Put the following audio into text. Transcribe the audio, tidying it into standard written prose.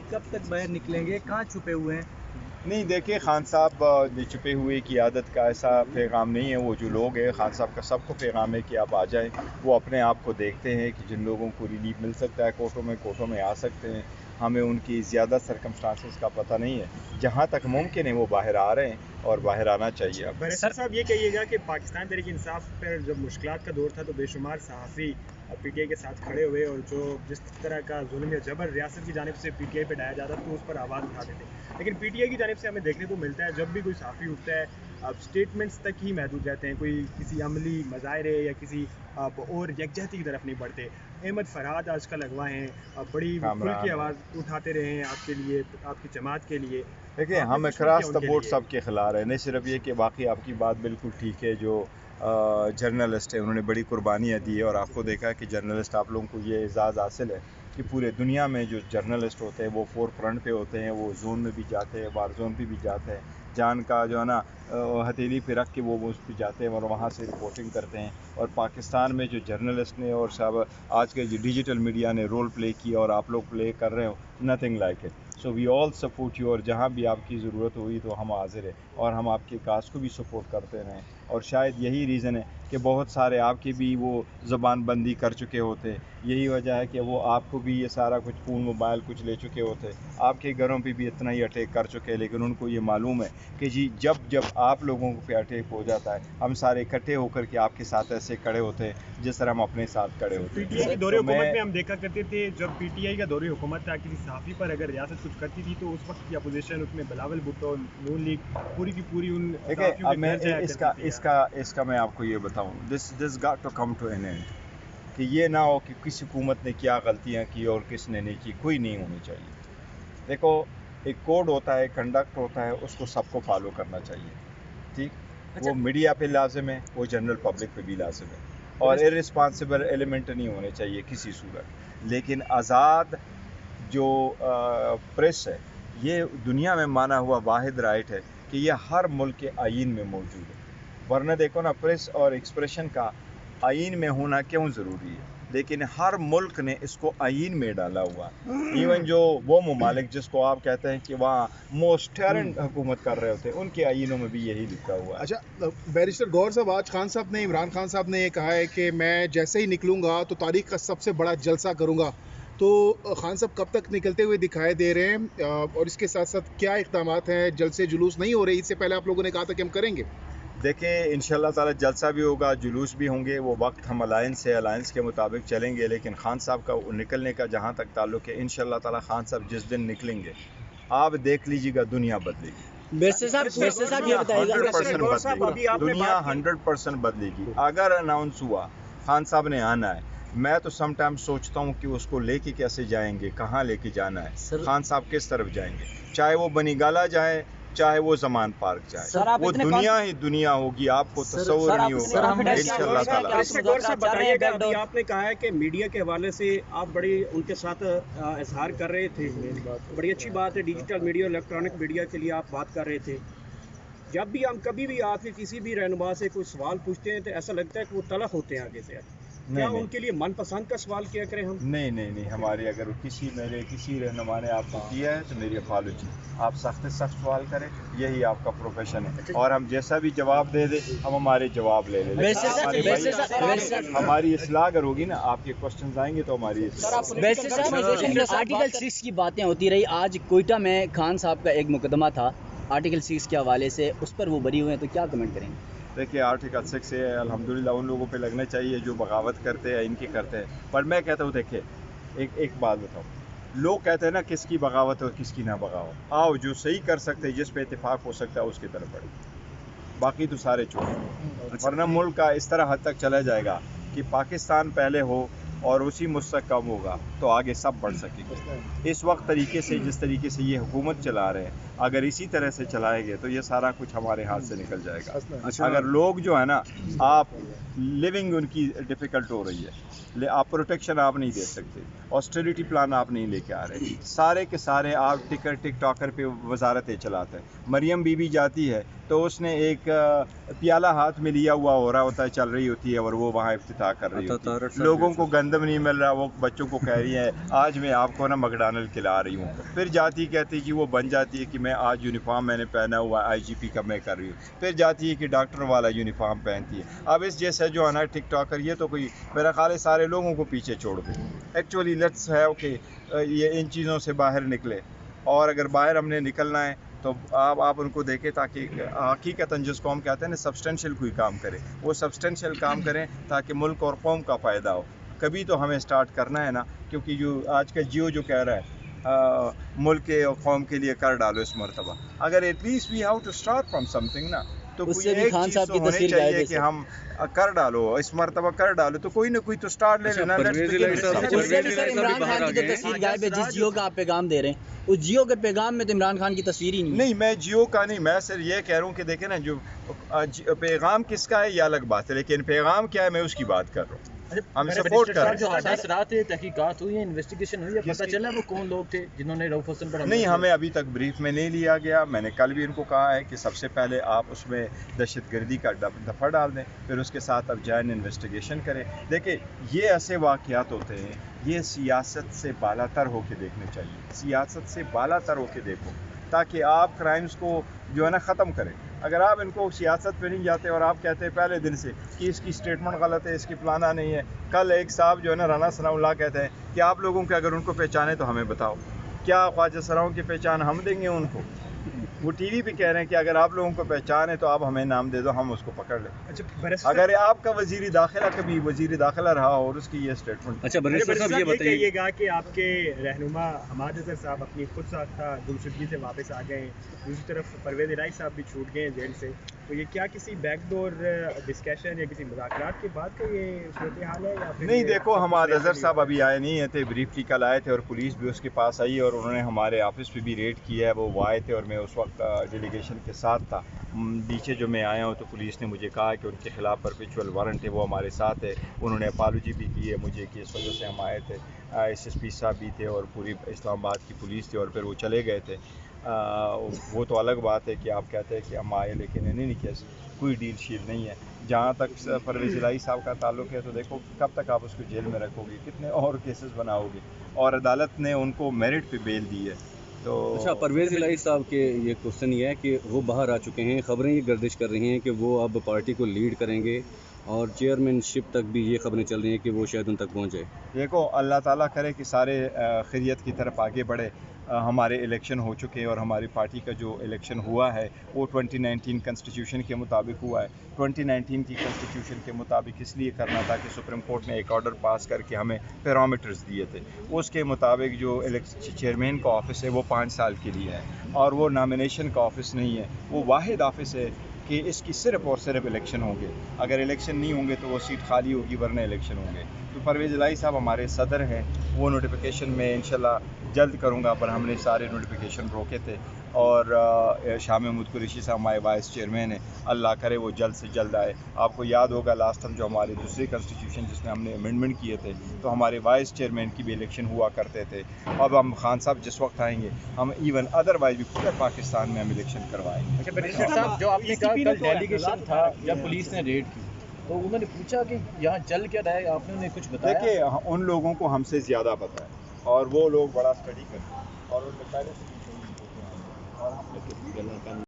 کب تک باہر نکلیں گے؟ کہاں چھپے ہوئے ہیں؟ نہیں دیکھیں، خان صاحب چھپے ہوئے کی عادت کا ایسا پیغام نہیں ہے. وہ جو لوگ ہیں، خان صاحب کا سب کو پیغام ہے کہ آپ آ جائیں. وہ اپنے آپ کو دیکھتے ہیں کہ جن لوگوں کو ریلیف مل سکتا ہے کوٹوں میں آ سکتے ہیں. ہمیں ان کی زیادہ سرکمسٹانسز کا پتہ نہیں ہے. جہاں تک ممکن ہے وہ باہر آ رہے ہیں اور باہر آنا چاہیے. بیرسٹر صاحب یہ کہیے گا کہ پاکستان تحریک انصاف پر جب مشکلات کا دور تھا تو بے شمار صحافی پی ٹی آئی کے ساتھ کھڑے ہوئے، اور جو جس طرح کا ظلم یا جبر ریاست کی جانب سے پی ٹی آئی پہ ڈایا جاتا تو اس پر آواز اٹھاتے تھے. لیکن پی ٹی آئی کی جانب سے ہمیں دیکھنے کو ملتا ہے جب بھی کوئی صحافی اٹھتا ہے اب اسٹیٹمنٹس تک ہی محدود رہتے ہیں، کوئی کسی عملی مظاہرے یا کسی اور یکجہتی کی طرف نہیں بڑھتے. احمد فرحاد آج کل اغوا ہیں، بڑی کھل کی آواز اٹھاتے رہے ہیں آپ کے لیے، آپ کی جماعت کے لیے. دیکھیں، ہم اکراس دا بورڈ سب کے خلاف ہیں. نہیں صرف یہ کہ باقی آپ کی بات بالکل ٹھیک ہے. جو جرنلسٹ ہیں انہوں نے بڑی قربانیاں دی ہے، اور آپ کو دیکھا کہ جرنلسٹ آپ لوگوں کو یہ اعزاز حاصل ہے کہ پورے دنیا میں جو جرنلسٹ ہوتے ہیں وہ فور فرنٹ پہ ہوتے ہیں. وہ زون میں بھی جاتے ہیں، وار زون پہ بھی جاتے ہیں. جان کا جو ہے نا ہتھیلی پہ رکھ کے وہ اس پہ جاتے ہیں اور وہاں سے رپورٹنگ کرتے ہیں. اور پاکستان میں جو جرنلسٹ نے اور سب آج کے جو ڈیجیٹل میڈیا نے رول پلے کیا اور آپ لوگ پلے کر رہے ہو، nothing like it. So we all support you, اور جہاں بھی آپ کی ضرورت ہوئی تو ہم حاضر ہیں، اور ہم آپ کے کاز کو بھی سپورٹ کرتے رہیں. اور شاید یہی ریزن ہے کہ بہت سارے آپ کی بھی وہ زبان بندی کر چکے ہوتے. یہی وجہ ہے کہ وہ آپ کو بھی یہ سارا کچھ فون موبائل کچھ لے چکے ہوتے. آپ کے گھروں پہ بھی اتنا ہی اٹیک کر چکے، لیکن ان کو یہ معلوم ہے کہ جی جب آپ لوگوں پہ اٹیک ہو جاتا ہے ہم سارے اکٹھے ہو کر کے آپ کے ساتھ ایسے کھڑے ہوتے ہیں جس طرح ہم اپنے ساتھ کھڑے ہوتے ہیں. پی ٹی آئی کے دور حکومت میں ہم دیکھا کرتے تھے جب پی ٹی آئی کا دور حکومت تھا کسی صحافی پر اگر ریاست کچھ کرتی تھی تو اس وقت کی اپوزیشن اس میں بلاول بھٹو، نون لیگ پوری کی پوری ان صحافیوں کے گھر جایا کرتی تھی. اس کا میں آپ کو یہ بتاؤں، this got to come to an end, کہ یہ نہ ہو کہ کس حکومت نے کیا غلطیاں کی اور کس نے نہیں کی. کوئی نہیں ہونی چاہیے. دیکھو، ایک کوڈ ہوتا ہے، کنڈکٹ ہوتا ہے، اس کو سب کو فالو کرنا چاہیے. ٹھیک، وہ میڈیا پہ لازم ہے، وہ جنرل پبلک پہ بھی لازم ہے، اور ارسپانسبل ایلیمنٹ نہیں ہونے چاہیے کسی صورت. لیکن آزاد جو پریس ہے، یہ دنیا میں مانا ہوا واحد رائٹ ہے کہ یہ ہر ملک کے آئین میں موجود ہے. ورنہ دیکھو نا، پریس اور ایکسپریشن کا آئین میں ہونا کیوں ضروری ہے، لیکن ہر ملک نے اس کو آئین میں ڈالا ہوا. ایون جو وہ ممالک جس کو آپ کہتے ہیں کہ وہاں موسٹ ٹیرنٹ حکومت کر رہے ہوتے ہیں، ان کے آئینوں میں بھی یہی لکھا ہوا ہے. اچھا بیرسٹر گور صاحب، آج خان صاحب نے، عمران خان صاحب نے یہ کہا ہے کہ میں جیسے ہی نکلوں گا تو تاریخ کا سب سے بڑا جلسہ کروں گا. تو خان صاحب کب تک نکلتے ہوئے دکھائی دے رہے ہیں، اور اس کے ساتھ ساتھ کیا اقدامات ہیں؟ جلسے جلوس نہیں ہو رہے، اس سے پہلے آپ لوگوں نے کہا تھا کہ ہم کریں گے. دیکھیں، انشاءاللہ تعالی جلسہ بھی ہوگا، جلوس بھی ہوں گے. وہ وقت ہم الائنس کے مطابق چلیں گے. لیکن خان صاحب کا نکلنے کا جہاں تک تعلق ہے، انشاءاللہ تعالی خان صاحب جس دن نکلیں گے آپ دیکھ لیجیے گا دنیا بدلے گی. دنیا 100% بدلے گی. اگر اناؤنس ہوا خان صاحب نے آنا ہے، میں تو سم ٹائم سوچتا ہوں کہ اس کو لے کے کیسے جائیں گے، کہاں لے کے جانا ہے، خان صاحب کس طرف جائیں گے. چاہے وہ بنی گالا جائے، چاہے وہ زمان پارک جائے، وہ دنیا ہی دنیا ہوگی، آپ کو تصور نہیں ہوگا انشاءاللہ تعالی. آپ نے کہا ہے کہ میڈیا کے حوالے سے آپ بڑی ان کے ساتھ اظہار کر رہے تھے، بڑی اچھی بات ہے. ڈیجیٹل میڈیا، الیکٹرانک میڈیا کے لیے آپ بات کر رہے تھے. جب بھی ہم کبھی بھی آپ کے کسی بھی رہنما سے کوئی سوال پوچھتے ہیں تو ایسا لگتا ہے کہ وہ تلخ ہوتے ہیں آگے سے. کیا ان کے لیے من پسند کا سوال کیا کریں ہم؟ نہیں، ہماری اگر میرے کسی رہنما نے آپ کو کیا ہے تو میری اپالوجی. آپ سخت سے سخت سوال کریں، یہی آپ کا پروفیشن ہے. اور ہم جیسا بھی جواب دے دیں، ہم ہمارے جواب لے لیں. ہماری اصلاح اگر ہوگی نا، آپ کے کوشچنز آئیں گے تو ہماری آرٹیکل 6 کی باتیں ہوتی رہی. آج کوئٹہ میں خان صاحب کا ایک مقدمہ تھا آرٹیکل 6 کے حوالے سے، اس پر وہ بری ہوئے ہیں، تو کیا کمنٹ کریں گے؟ دیکھیے، آرٹیکل 6 سے الحمدللہ ان لوگوں پہ لگنا چاہیے جو بغاوت کرتے ہیں، ان کی کرتے ہیں. پر میں کہتا ہوں، دیکھیں ایک بات بتاؤں، لوگ کہتے ہیں نا کس کی بغاوت اور کس کی نہ بغاوت. آؤ جو صحیح کر سکتے، جس پہ اتفاق ہو سکتا ہے اس کی طرف بڑھیں، باقی تو سارے چھوڑیں. ورنہ ملک کا اس طرح حد تک چلا جائے گا کہ پاکستان پہلے ہو اور اسی مستحکم ہوگا تو آگے سب بڑھ سکیں گے. اس وقت طریقے سے جس طریقے سے یہ حکومت چلا رہے ہیں، اگر اسی طرح سے چلائیں گے تو یہ سارا کچھ ہمارے ہاتھ سے نکل جائے گا. اگر لوگ جو ہے نا، آپ لیونگ ان کی ڈیفیکلٹ ہو رہی ہے، آپ پروٹیکشن آپ نہیں دے سکتے، آسٹریلٹی پلان آپ نہیں لے کے آ رہے، سارے کے سارے آپ ٹک ٹاکر پہ وزارتیں چلاتے ہیں. مریم بی بی جاتی ہے تو اس نے ایک پیالہ ہاتھ میں لیا ہوا ہو رہا ہوتا ہے, چل رہی ہوتی ہے, اور وہ وہاں افتتاح کر رہی ہوتی ہے. لوگوں کو گندم نہیں مل رہا, وہ بچوں کو کہہ رہی ہے آج میں آپ کو نا مکڈونلڈ کھلا رہی ہوں. پھر جاتی کہتی کہ وہ بن جاتی ہے کہ میں آج یونیفارم میں نے پہنا ہوا IGP کا میں کر رہی ہوں. پھر جاتی ہے کہ ڈاکٹر والا یونیفارم پہنتی ہے. اب اس جیسے جو ہے نا ٹک ٹاکر, یہ تو کوئی میرا خیال ہے سارے لوگوں کو پیچھے چھوڑ دے. ایکچولی لیٹس ہے کہ یہ ان چیزوں سے باہر نکلے, اور اگر باہر ہم نے نکلنا ہے تو آپ ان کو دیکھیں تاکہ حقیقتاً جس کو ہم کہتے ہیں نا سبسٹینشیل کوئی کام کرے, وہ سبسٹینشیل کام کریں تاکہ ملک اور قوم کا فائدہ ہو. کبھی تو ہمیں سٹارٹ کرنا ہے نا, کیونکہ جو آج کا جیو جو کہہ رہا ہے ملک اور قوم کے لیے کر ڈالو اس مرتبہ, اگر at least we have to start from something نا, تو اس کوئی سے بھی ایک خان چیز صاحب تو کی ہونی تصویر چاہیے غائب ہے کہ ہم کر ڈالو, اس مرتبہ کر ڈالو, تو کوئی نہ کوئی تو اسٹارٹ لے لینا. اس سے بھی سر عمران خان کی جو تصویر غائب ہے, جس جیو کا آپ پیغام دے رہے ہیں, اس جیو کے پیغام میں تو عمران خان کی تصویر ہی نہیں. میں جیو کا نہیں, میں صرف یہ کہہ رہا ہوں کہ دیکھیں نا, جو پیغام کس کا ہے یہ الگ بات ہے, لیکن پیغام کیا ہے میں اس کی بات کر رہا ہوں. ہم سپورٹ کر رہے ہیں. جو رات تحقیقات ہوئی ہیں, انویسٹیگیشن ہوئی ہے, پتہ چلا وہ کون لوگ تھے جنہوں نے رؤف حسن پر نہیں, ہمیں ابھی تک بریف میں نہیں لیا گیا. میں نے کل بھی ان کو کہا ہے کہ سب سے پہلے آپ اس میں دہشت گردی کا دفعہ ڈال دیں, پھر اس کے ساتھ اب جائن انویسٹیگیشن کریں. دیکھیں یہ ایسے واقعات ہوتے ہیں, یہ سیاست سے بالا تر ہو کے دیکھنے چاہیے, سیاست سے بالا تر ہو کے دیکھو, تاکہ آپ کرائمز کو جو ہے نا ختم کریں. اگر آپ ان کو سیاست پہ نہیں جاتے اور آپ کہتے ہیں پہلے دن سے کہ اس کی اسٹیٹمنٹ غلط ہے, اس کی فلانا نہیں ہے. کل ایک صاحب جو ہے نا رانا ثناء اللہ کہتے ہیں کہ آپ لوگوں کے اگر ان کو پہچانے تو ہمیں بتاؤ. کیا خواجہ سراؤں کی پہچان ہم دیں گے ان کو؟ وہ ٹی وی پہ کہہ رہے ہیں کہ اگر آپ لوگوں کو پہچان ہے تو آپ ہمیں نام دے دو, ہم اس کو پکڑ لیں. اگر آپ کا وزیر داخلہ کبھی وزیر داخلہ رہا اور اس کی یہ اسٹیٹمنٹ. اچھا برسٹر صاحب یہ بتائیے گا کہ آپ کے رہنما حماد اظہر صاحب اپنی خود ساختہ گمشدگی سے واپس آ گئے ہیں, دوسری طرف پرویز الہی صاحب بھی چھوٹ گئے ہیں جیل سے, تو یہ کیا کسی بیک ڈور ڈسکشن یا کسی مذاکرات کے بعد کا یہ صورتحال ہے یا پھر نہیں؟ دیکھو حماد اظہر صاحب ابھی آئے نہیں تھے, بریفلی کل آئے تھے اور پولیس بھی اس کے پاس آئی اور انہوں نے ہمارے آفس پہ بھی ریڈ کیا ہے. وہ آئے تھے اور میں اس وقت ڈیلیگیشن کے ساتھ تھا. نیچے جو میں آیا ہوں تو پولیس نے مجھے کہا کہ ان کے خلاف پرپیچول وارنٹ ہے, وہ ہمارے ساتھ ہے. انہوں نے اپالوجی بھی کی ہے مجھے کہ اس وجہ سے ہم آئے تھے. SSP صاحب بھی تھے اور پوری اسلام آباد کی پولیس تھی, اور پھر وہ چلے گئے تھے. وہ تو الگ بات ہے کہ آپ کہتے ہیں کہ ہم آئے, لیکن نہیں کیسے کوئی ڈیل شیل نہیں ہے. جہاں تک پرویز الہی صاحب کا تعلق ہے تو دیکھو کب تک آپ اس کو جیل میں رکھو گے, کتنے اور کیسز بناؤ گے, اور عدالت نے ان کو میرٹ پہ بیل دی ہے. تو اچھا, پرویز الہی صاحب کے یہ کوشچن یہ ہے کہ وہ باہر آ چکے ہیں, خبریں یہ گردش کر رہی ہیں کہ وہ اب پارٹی کو لیڈ کریں گے, اور چیئرمین شپ تک بھی یہ خبریں چل رہی ہیں کہ وہ شاید ان تک پہنچے. دیکھو اللہ تعالیٰ کرے کہ سارے خیریت کی طرف آگے بڑھے. ہمارے الیکشن ہو چکے ہیں اور ہماری پارٹی کا جو الیکشن ہوا ہے وہ 2019 کنسٹیٹیوشن کے مطابق ہوا ہے. 2019 کی کنسٹیٹیوشن کے مطابق اس لیے کرنا تھا کہ سپریم کورٹ نے ایک آرڈر پاس کر کے ہمیں پیرامیٹرز دیے تھے. اس کے مطابق جو چیئرمین کا آفس ہے وہ 5 سال کے لیے ہے, اور وہ نامینیشن کا آفس نہیں ہے, وہ واحد آفس ہے کہ اس کی صرف اور صرف الیکشن ہوں گے. اگر الیکشن نہیں ہوں گے تو وہ سیٹ خالی ہوگی, ورنہ الیکشن ہوں گے. تو پرویز الہی صاحب ہمارے صدر ہیں, وہ نوٹیفیکیشن میں انشاءاللہ جلد کروں گا, پر ہم نے سارے نوٹیفیکیشن روکے تھے. اور شاہ محمود قریشی صاحب ہمارے وائس چیئرمین ہیں, اللہ کرے وہ جلد سے جلد آئے. آپ کو یاد ہوگا لاسٹ ٹائم جو ہماری دوسری کنسٹیٹیوشن جس میں ہم نے امینڈمنٹ کیے تھے تو ہمارے وائس چیئرمین کی بھی الیکشن ہوا کرتے تھے. اب ہم خان صاحب جس وقت آئیں گے ہم ایون ادروائز بھی پورے پاکستان میں ہم الیکشن کروائیں گے. اچھا برسٹر صاحب, جو آپ نے کہا کل ڈیلیگیشن تھا جب پولیس نے ریڈ کی تو انہوں نے پوچھا کہ یہاں چل کیا رہا ہے, آپ نے انہیں کچھ بتایا؟ دیکھیے ان لوگوں کو ہم سے زیادہ پتہ ہے, اور وہ لوگ بڑا اسٹڈی کرتے ہیں, اور ان میں پہلے سے اور ہم